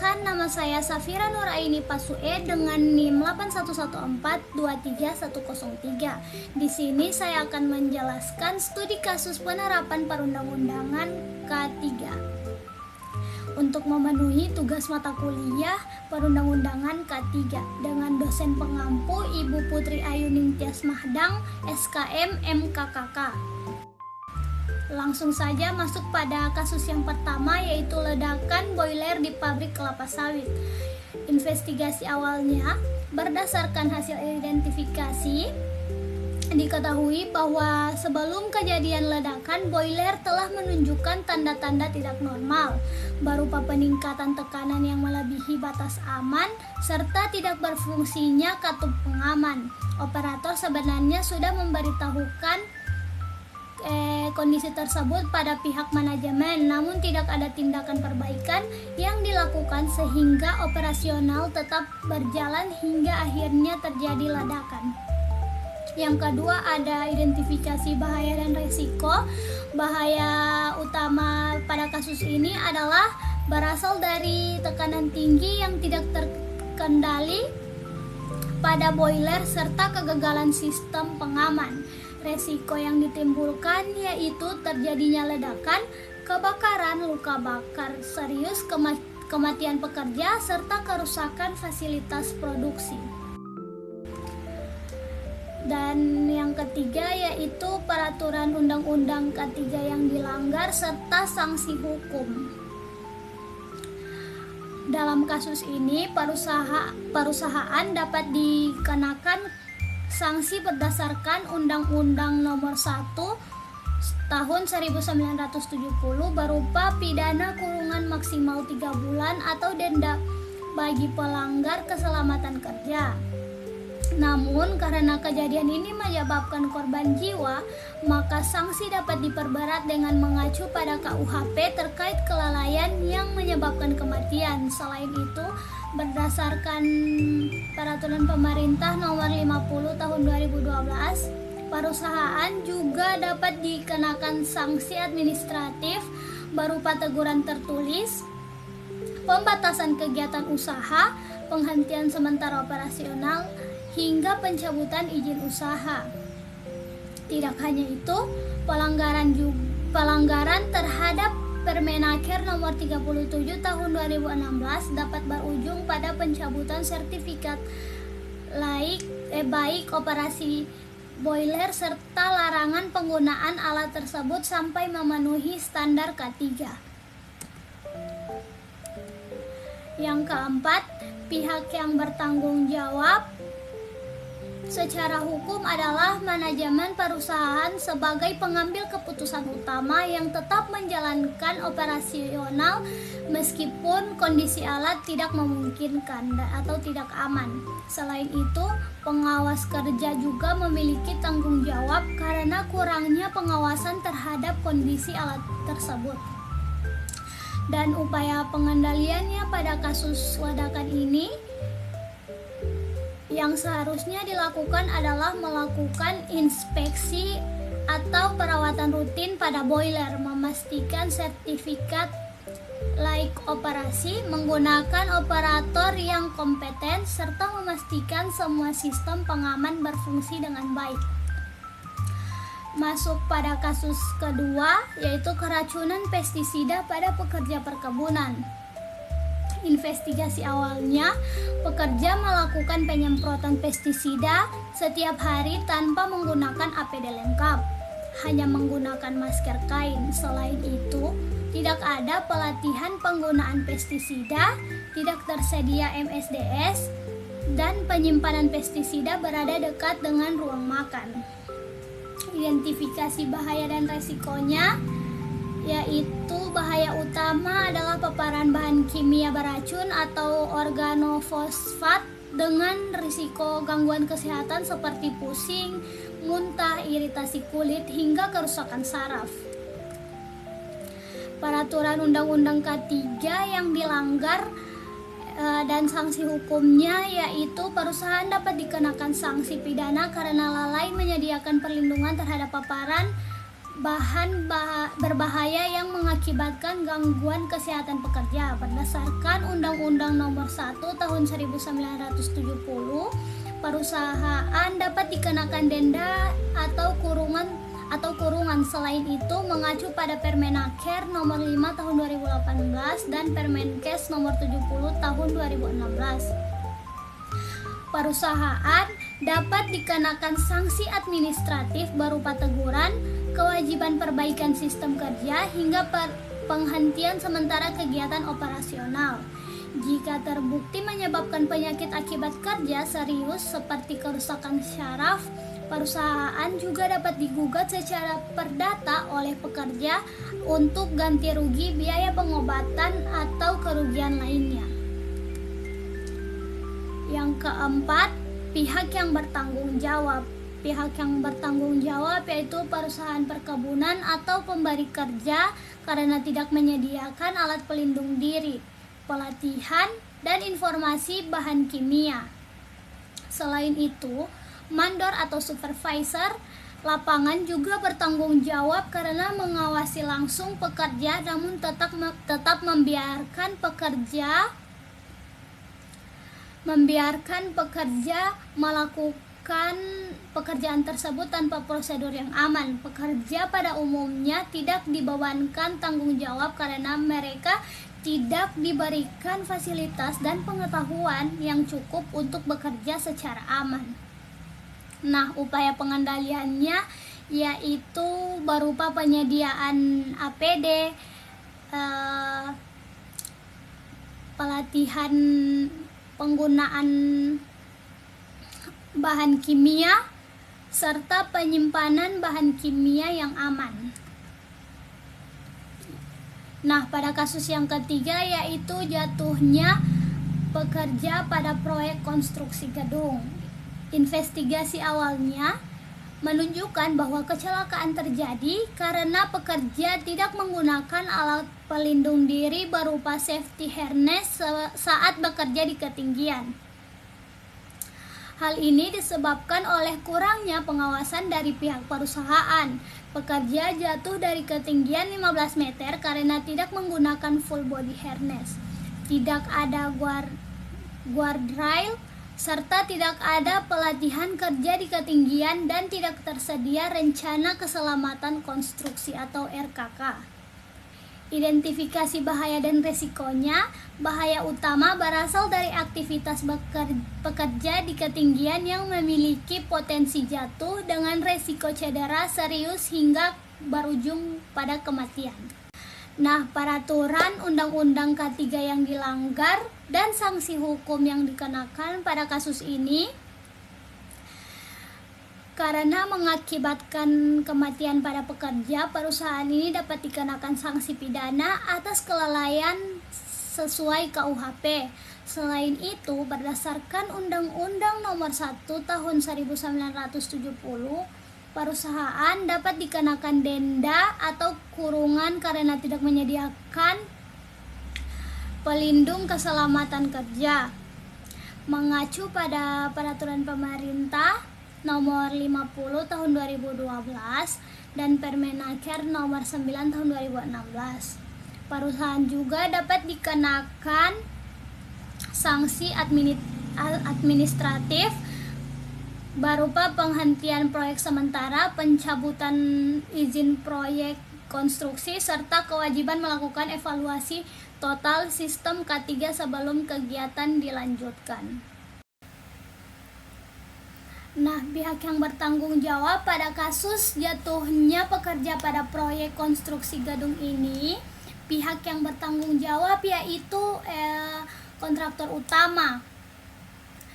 Perkenalkan, nama saya Safira Nuraini Pasue dengan NIM 8114231103. Di sini saya akan menjelaskan studi kasus penerapan perundang-undangan K3. Untuk memenuhi tugas mata kuliah perundang-undangan K3 dengan dosen pengampu Ibu Putri Ayu Ningtyas Mahdang, SKM MKKK. Langsung saja masuk pada kasus yang pertama, yaitu ledakan boiler di pabrik kelapa sawit. Investigasi awalnya berdasarkan hasil identifikasi diketahui bahwa sebelum kejadian ledakan, boiler telah menunjukkan tanda-tanda tidak normal berupa peningkatan tekanan yang melebihi batas aman serta tidak berfungsinya katup pengaman. Operator sebenarnya sudah memberitahukan kondisi tersebut pada pihak manajemen, namun tidak ada tindakan perbaikan yang dilakukan sehingga operasional tetap berjalan hingga akhirnya terjadi ledakan. Yang kedua, ada identifikasi bahaya dan resiko. Bahaya utama pada kasus ini adalah berasal dari tekanan tinggi yang tidak terkendali pada boiler serta kegagalan sistem pengaman. Resiko yang ditimbulkan yaitu terjadinya ledakan, kebakaran, luka bakar serius, kematian pekerja, serta kerusakan fasilitas produksi. Dan yang ketiga yaitu peraturan undang-undang K3 yang dilanggar serta sanksi hukum. Dalam kasus ini, perusahaan dapat dikenakan sanksi berdasarkan Undang-Undang Nomor 1 Tahun 1970 berupa pidana kurungan maksimal 3 bulan atau denda bagi pelanggar keselamatan kerja. Namun karena kejadian ini menyebabkan korban jiwa, maka sanksi dapat diperberat dengan mengacu pada KUHP terkait kelalaian yang menyebabkan kematian. Selain itu, berdasarkan peraturan pemerintah nomor 50 tahun 2012, perusahaan juga dapat dikenakan sanksi administratif berupa teguran tertulis, pembatasan kegiatan usaha, penghentian sementara operasional, hingga pencabutan izin usaha. Tidak hanya itu, pelanggaran terhadap Permenaker nomor 37 tahun 2016 dapat berujung pada pencabutan sertifikat baik operasi boiler serta larangan penggunaan alat tersebut sampai memenuhi standar K3. Yang keempat, pihak yang bertanggung jawab secara hukum adalah manajemen perusahaan sebagai pengambil keputusan utama yang tetap menjalankan operasional meskipun kondisi alat tidak memungkinkan atau tidak aman. Selain itu, pengawas kerja juga memiliki tanggung jawab karena kurangnya pengawasan terhadap kondisi alat tersebut. Dan upaya pengendaliannya pada kasus ledakan ini yang seharusnya dilakukan adalah melakukan inspeksi atau perawatan rutin pada boiler, memastikan sertifikat layak operasi, menggunakan operator yang kompeten, serta memastikan semua sistem pengaman berfungsi dengan baik. Masuk pada kasus kedua, yaitu keracunan pestisida pada pekerja perkebunan. Investigasi awalnya, pekerja melakukan penyemprotan pestisida setiap hari tanpa menggunakan APD lengkap, hanya menggunakan masker kain. Selain itu, tidak ada pelatihan penggunaan pestisida, tidak tersedia MSDS, dan penyimpanan pestisida berada dekat dengan ruang makan. Identifikasi bahaya dan resikonya yaitu bahaya utama adalah paparan bahan kimia beracun atau organofosfat dengan risiko gangguan kesehatan seperti pusing, muntah, iritasi kulit, hingga kerusakan saraf. Peraturan Undang-Undang K3 yang dilanggar dan sanksi hukumnya yaitu perusahaan dapat dikenakan sanksi pidana karena lalai menyediakan perlindungan terhadap paparan berbahaya yang mengakibatkan gangguan kesehatan pekerja. Berdasarkan Undang-Undang Nomor 1 Tahun 1970, perusahaan dapat dikenakan denda atau kurungan. Selain itu, mengacu pada Permenaker Nomor 5 Tahun 2018 dan Permenkes Nomor 70 Tahun 2016. Perusahaan dapat dikenakan sanksi administratif berupa teguran, kewajiban perbaikan sistem kerja, hingga penghentian sementara kegiatan operasional. Jika terbukti menyebabkan penyakit akibat kerja serius seperti kerusakan syaraf, perusahaan juga dapat digugat secara perdata oleh pekerja untuk ganti rugi, biaya pengobatan, atau kerugian lainnya. Yang keempat, pihak yang bertanggung jawab. Pihak yang bertanggung jawab yaitu perusahaan perkebunan atau pemberi kerja karena tidak menyediakan alat pelindung diri, pelatihan, dan informasi bahan kimia. Selain itu, mandor atau supervisor lapangan juga bertanggung jawab karena mengawasi langsung pekerja namun tetap membiarkan pekerja melakukan pekerjaan tersebut tanpa prosedur yang aman. Pekerja pada umumnya tidak dibebankan tanggung jawab karena mereka tidak diberikan fasilitas dan pengetahuan yang cukup untuk bekerja secara aman. Nah, upaya pengendaliannya yaitu berupa penyediaan APD, pelatihan penggunaan bahan kimia, serta penyimpanan bahan kimia yang aman. Nah, pada kasus yang ketiga yaitu jatuhnya pekerja pada proyek konstruksi gedung. Investigasi awalnya menunjukkan bahwa kecelakaan terjadi karena pekerja tidak menggunakan alat pelindung diri berupa safety harness saat bekerja di ketinggian. Hal ini disebabkan oleh kurangnya pengawasan dari pihak perusahaan. Pekerja jatuh dari ketinggian 15 meter karena tidak menggunakan full body harness, tidak ada guardrail, serta tidak ada pelatihan kerja di ketinggian dan tidak tersedia rencana keselamatan konstruksi atau RKK. Identifikasi bahaya dan resikonya. Bahaya utama berasal dari aktivitas pekerja di ketinggian yang memiliki potensi jatuh dengan resiko cedera serius hingga berujung pada kematian. Nah, peraturan Undang-Undang K3 yang dilanggar dan sanksi hukum yang dikenakan pada kasus ini karena mengakibatkan kematian pada pekerja, perusahaan ini dapat dikenakan sanksi pidana atas kelalaian sesuai KUHP. Selain itu, berdasarkan Undang-Undang Nomor 1 Tahun 1970, perusahaan dapat dikenakan denda atau kurungan karena tidak menyediakan pelindung keselamatan kerja. Mengacu pada peraturan pemerintah Nomor 50 Tahun 2012 dan Permenaker Nomor 9 Tahun 2016. Perusahaan juga dapat dikenakan sanksi administratif berupa penghentian proyek sementara, pencabutan izin proyek konstruksi, serta kewajiban melakukan evaluasi total sistem K3 sebelum kegiatan dilanjutkan. Nah, pihak yang bertanggung jawab pada kasus jatuhnya pekerja pada proyek konstruksi gedung ini, pihak yang bertanggung jawab yaitu kontraktor utama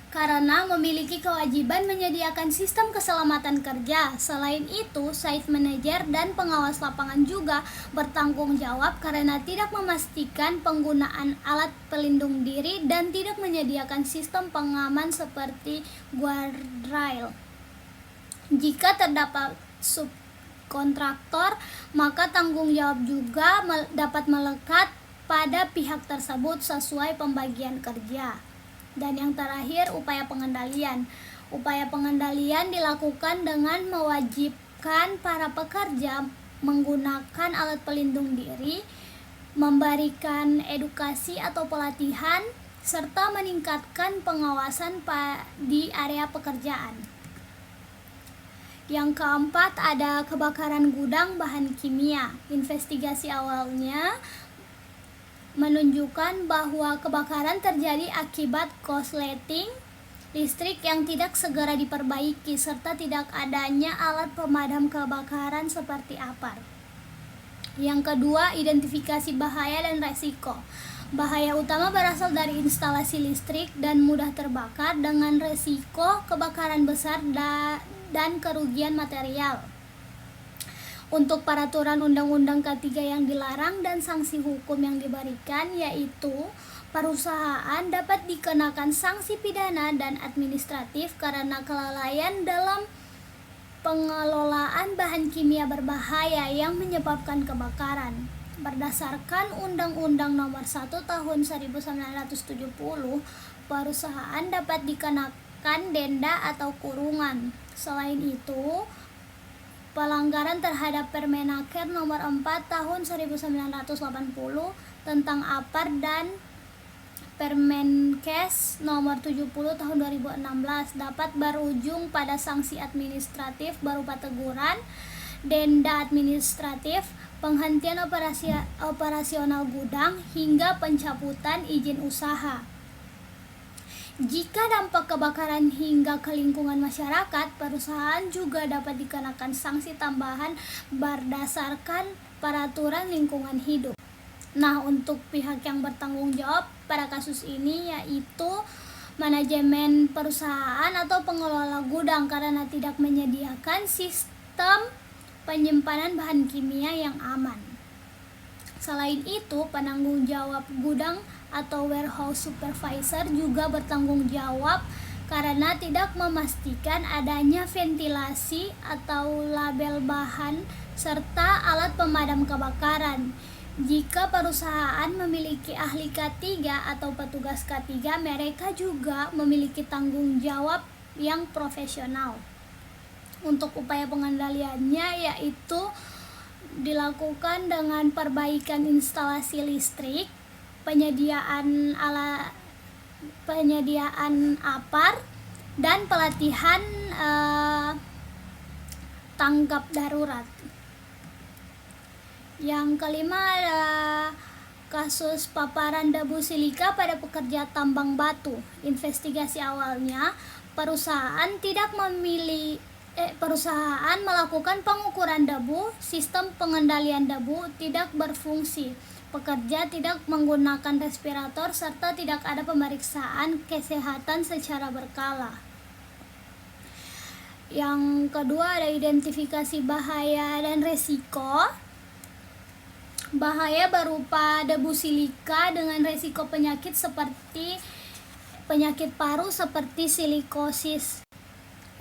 karena memiliki kewajiban menyediakan sistem keselamatan kerja. Selain itu, site manager dan pengawas lapangan juga bertanggung jawab karena tidak memastikan penggunaan alat pelindung diri dan tidak menyediakan sistem pengaman seperti guardrail. Jika terdapat subkontraktor, maka tanggung jawab juga dapat melekat pada pihak tersebut sesuai pembagian kerja. Dan yang terakhir, upaya pengendalian. Upaya pengendalian dilakukan dengan mewajibkan para pekerja menggunakan alat pelindung diri, memberikan edukasi atau pelatihan, serta meningkatkan pengawasan di area pekerjaan. Yang keempat ada kebakaran gudang bahan kimia. Investigasi awalnya menunjukkan bahwa kebakaran terjadi akibat korsleting listrik yang tidak segera diperbaiki serta tidak adanya alat pemadam kebakaran seperti APAR. Yang kedua, identifikasi bahaya dan resiko. Bahaya utama berasal dari instalasi listrik dan mudah terbakar dengan resiko kebakaran besar dan kerugian material. Untuk peraturan Undang-Undang K3 yang dilarang dan sanksi hukum yang diberikan, yaitu perusahaan dapat dikenakan sanksi pidana dan administratif karena kelalaian dalam pengelolaan bahan kimia berbahaya yang menyebabkan kebakaran. Berdasarkan Undang-Undang Nomor 1 Tahun 1970, perusahaan dapat dikenakan denda atau kurungan. Selain itu, pelanggaran terhadap Permenaker Nomor 4 Tahun 1980 tentang APAR dan Permenkes Nomor 70 Tahun 2016 dapat berujung pada sanksi administratif berupa teguran, denda administratif, penghentian operasional gudang, hingga pencabutan izin usaha. Jika dampak kebakaran hingga ke lingkungan masyarakat, perusahaan juga dapat dikenakan sanksi tambahan berdasarkan peraturan lingkungan hidup. Nah, untuk pihak yang bertanggung jawab pada kasus ini yaitu manajemen perusahaan atau pengelola gudang karena tidak menyediakan sistem penyimpanan bahan kimia yang aman. Selain itu, penanggung jawab gudang atau warehouse supervisor juga bertanggung jawab karena tidak memastikan adanya ventilasi atau label bahan serta alat pemadam kebakaran. Jika perusahaan memiliki ahli K3 atau petugas K3, mereka juga memiliki tanggung jawab yang profesional. Untuk upaya pengendaliannya yaitu dilakukan dengan perbaikan instalasi listrik, penyediaan APAR, dan pelatihan tanggap darurat. Yang kelima ada kasus paparan debu silika pada pekerja tambang batu. Investigasi awalnya, perusahaan melakukan pengukuran debu, sistem pengendalian debu tidak berfungsi, pekerja tidak menggunakan respirator, serta tidak ada pemeriksaan kesehatan secara berkala. Yang kedua ada identifikasi bahaya dan resiko. Bahaya berupa debu silika dengan resiko penyakit seperti penyakit paru seperti silikosis.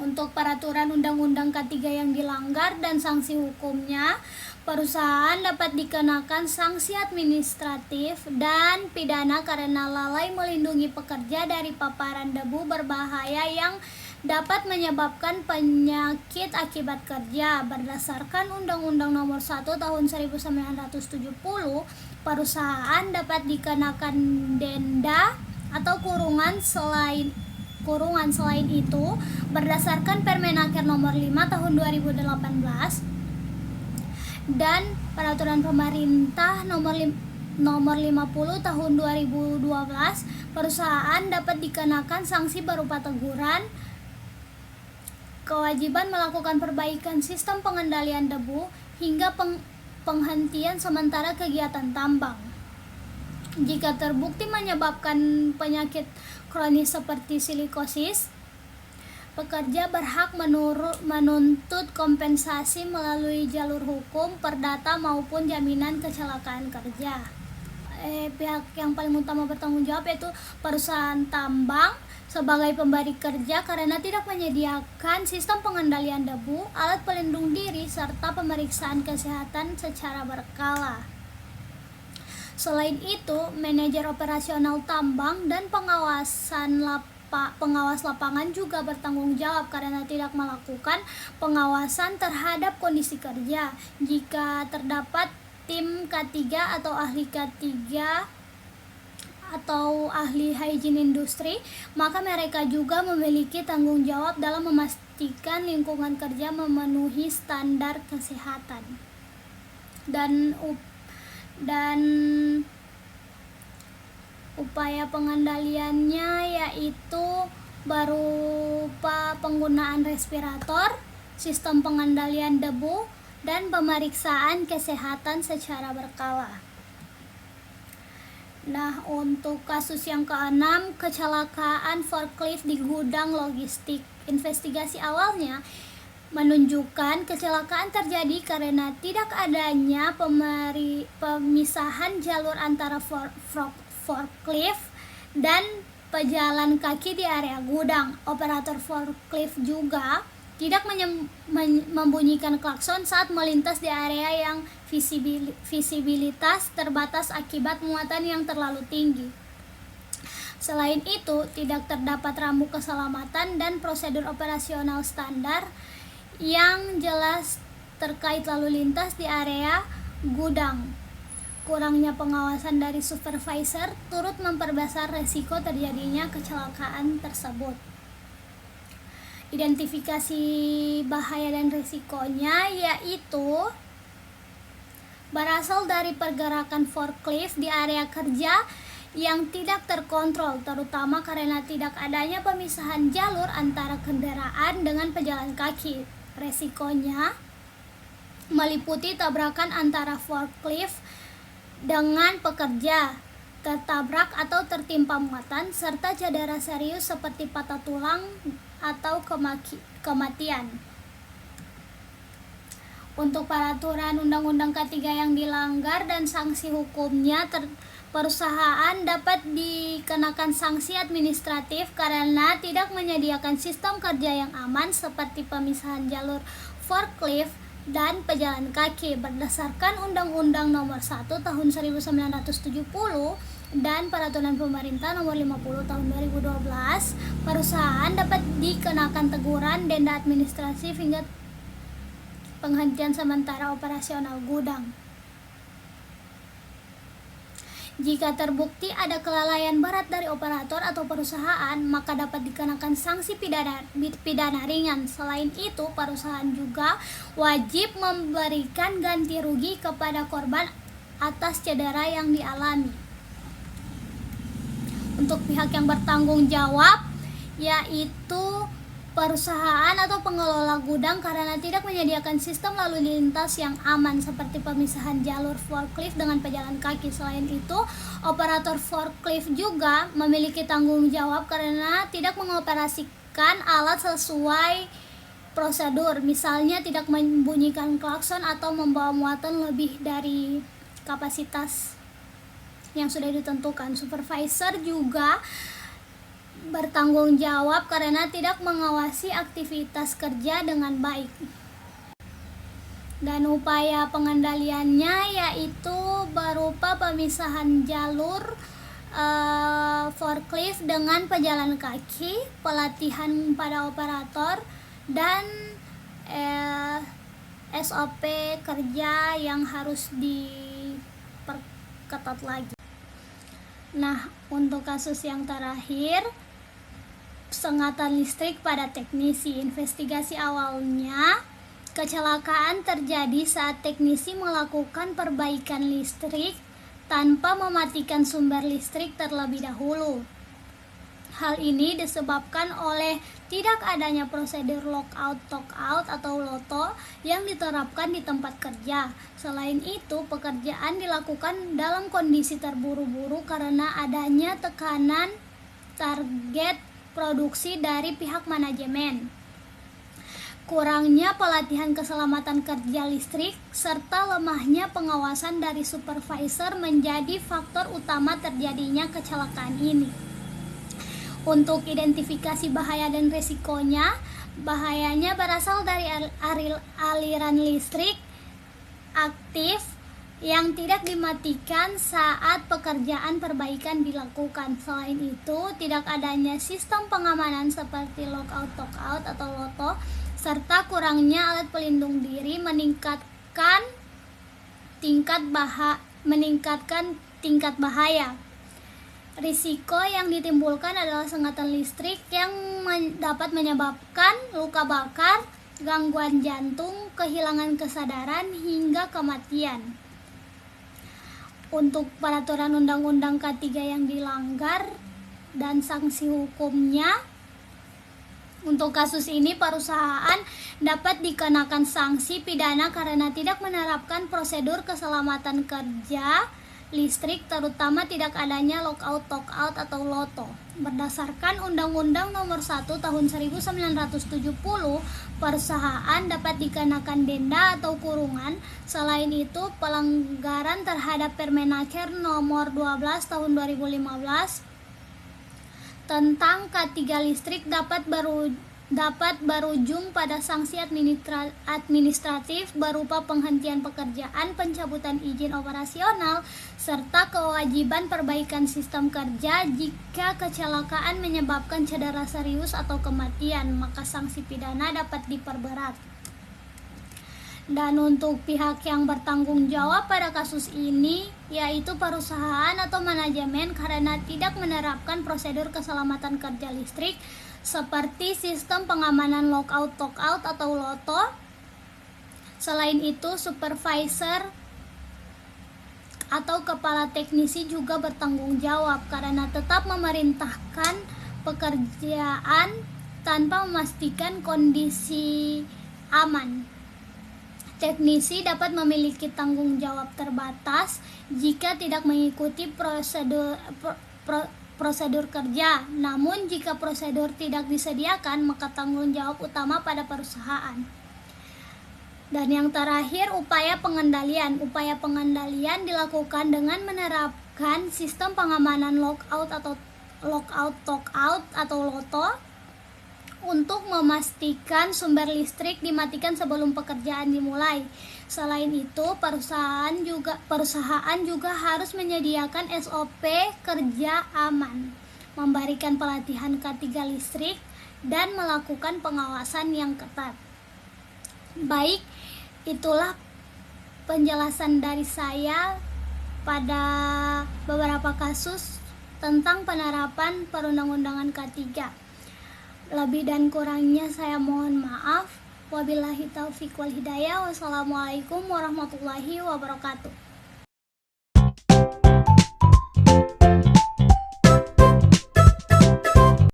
Untuk peraturan Undang-Undang K3 yang dilanggar dan sanksi hukumnya, perusahaan dapat dikenakan sanksi administratif dan pidana karena lalai melindungi pekerja dari paparan debu berbahaya yang dapat menyebabkan penyakit akibat kerja. Berdasarkan Undang-Undang Nomor 1 Tahun 1970, perusahaan dapat dikenakan denda atau kurungan selain itu berdasarkan Permenaker Nomor 5 Tahun 2018 dan Peraturan Pemerintah Nomor 50 Tahun 2012. Perusahaan dapat dikenakan sanksi berupa teguran, kewajiban melakukan perbaikan sistem pengendalian debu, hingga penghentian sementara kegiatan tambang. Jika terbukti menyebabkan penyakit kronis seperti silikosis, pekerja berhak menuntut kompensasi melalui jalur hukum, perdata maupun jaminan kecelakaan kerja. Pihak yang paling utama bertanggung jawab yaitu perusahaan tambang sebagai pemberi kerja karena tidak menyediakan sistem pengendalian debu, alat pelindung diri, serta pemeriksaan kesehatan secara berkala. Selain itu, manajer operasional tambang dan pengawasan pengawas lapangan juga bertanggung jawab karena tidak melakukan pengawasan terhadap kondisi kerja. Jika terdapat tim K3 atau ahli K3 atau ahli hygiene industri, maka mereka juga memiliki tanggung jawab dalam memastikan lingkungan kerja memenuhi standar kesehatan. Dan upaya pengendaliannya yaitu berupa penggunaan respirator, sistem pengendalian debu, dan pemeriksaan kesehatan secara berkala. Nah, untuk kasus yang keenam, kecelakaan forklift di gudang logistik. Investigasi awalnya menunjukkan kecelakaan terjadi karena tidak adanya pemisahan jalur antara forklift dan pejalan kaki di area gudang. Operator forklift juga tidak membunyikan klakson saat melintas di area yang visibilitas terbatas akibat muatan yang terlalu tinggi. Selain itu, tidak terdapat rambu keselamatan dan prosedur operasional standar yang jelas terkait lalu lintas di area gudang. Kurangnya pengawasan dari supervisor turut memperbesar resiko terjadinya kecelakaan tersebut. Identifikasi bahaya dan risikonya yaitu berasal dari pergerakan forklift di area kerja yang tidak terkontrol, terutama karena tidak adanya pemisahan jalur antara kendaraan dengan pejalan kaki. Resikonya meliputi tabrakan antara forklift dengan pekerja, tertabrak atau tertimpa muatan, serta cedera serius seperti patah tulang atau kematian. Untuk peraturan Undang-Undang K3 yang dilanggar dan sanksi hukumnya, perusahaan dapat dikenakan sanksi administratif karena tidak menyediakan sistem kerja yang aman seperti pemisahan jalur forklift dan pejalan kaki. Berdasarkan Undang-Undang Nomor 1 Tahun 1970 dan Peraturan Pemerintah Nomor 50 Tahun 2012, perusahaan dapat dikenakan teguran, denda administratif hingga penghentian sementara operasional gudang. Jika terbukti ada kelalaian berat dari operator atau perusahaan, maka dapat dikenakan sanksi pidana ringan. Selain itu, perusahaan juga wajib memberikan ganti rugi kepada korban atas cedera yang dialami. Untuk pihak yang bertanggung jawab, yaitu perusahaan atau pengelola gudang karena tidak menyediakan sistem lalu lintas yang aman seperti pemisahan jalur forklift dengan pejalan kaki. Selain itu, operator forklift juga memiliki tanggung jawab karena tidak mengoperasikan alat sesuai prosedur, misalnya tidak membunyikan klakson atau membawa muatan lebih dari kapasitas yang sudah ditentukan. Supervisor juga bertanggung jawab karena tidak mengawasi aktivitas kerja dengan baik. Dan upaya pengendaliannya yaitu berupa pemisahan jalur forklift dengan pejalan kaki, pelatihan pada operator, dan SOP kerja yang harus diperketat lagi. Nah, untuk kasus yang terakhir, sengatan listrik pada teknisi. Investigasi awalnya, kecelakaan terjadi saat teknisi melakukan perbaikan listrik tanpa mematikan sumber listrik terlebih dahulu. Hal ini disebabkan oleh tidak adanya prosedur lockout talkout atau LOTO yang diterapkan di tempat kerja. Selain itu, pekerjaan dilakukan dalam kondisi terburu-buru karena adanya tekanan target produksi dari pihak manajemen. Kurangnya pelatihan keselamatan kerja listrik serta lemahnya pengawasan dari supervisor menjadi faktor utama terjadinya kecelakaan ini. Untuk identifikasi bahaya dan risikonya, bahayanya berasal dari aliran listrik aktif yang tidak dimatikan saat pekerjaan perbaikan dilakukan. Selain itu, tidak adanya sistem pengamanan seperti lockout, talkout, atau loto, serta kurangnya alat pelindung diri meningkatkan tingkat bahaya. Risiko yang ditimbulkan adalah sengatan listrik yang dapat menyebabkan luka bakar, gangguan jantung, kehilangan kesadaran, hingga kematian. Untuk peraturan undang-undang K3 yang dilanggar dan sanksi hukumnya, untuk kasus ini perusahaan dapat dikenakan sanksi pidana karena tidak menerapkan prosedur keselamatan kerja listrik, terutama tidak adanya lockout, talkout, atau loto. Berdasarkan Undang-Undang Nomor 1 Tahun 1970, perusahaan dapat dikenakan denda atau kurungan. Selain itu, pelanggaran terhadap Permenaker Nomor 12 Tahun 2015 tentang K3 listrik dapat berujung pada sanksi administratif berupa penghentian pekerjaan, pencabutan izin operasional, serta kewajiban perbaikan sistem kerja. Jika kecelakaan menyebabkan cedera serius atau kematian, maka sanksi pidana dapat diperberat. Dan untuk pihak yang bertanggung jawab pada kasus ini, yaitu perusahaan atau manajemen, karena tidak menerapkan prosedur keselamatan kerja listrik seperti sistem pengamanan lockout, talkout, atau loto. Selain itu, supervisor atau kepala teknisi juga bertanggung jawab karena tetap memerintahkan pekerjaan tanpa memastikan kondisi aman. Teknisi dapat memiliki tanggung jawab terbatas jika tidak mengikuti prosedur kerja. Namun jika prosedur tidak disediakan, maka tanggung jawab utama pada perusahaan. Dan yang terakhir, upaya pengendalian. Upaya pengendalian dilakukan dengan menerapkan sistem pengamanan lockout, talkout, atau loto untuk memastikan sumber listrik dimatikan sebelum pekerjaan dimulai. Selain itu, perusahaan juga harus menyediakan SOP kerja aman, memberikan pelatihan K3 listrik, dan melakukan pengawasan yang ketat. Baik, itulah penjelasan dari saya pada beberapa kasus tentang penerapan perundang-undangan K3. Lebih dan kurangnya saya mohon maaf. Wabillahi taufiq wal hidayah. Wassalamualaikum warahmatullahi wabarakatuh.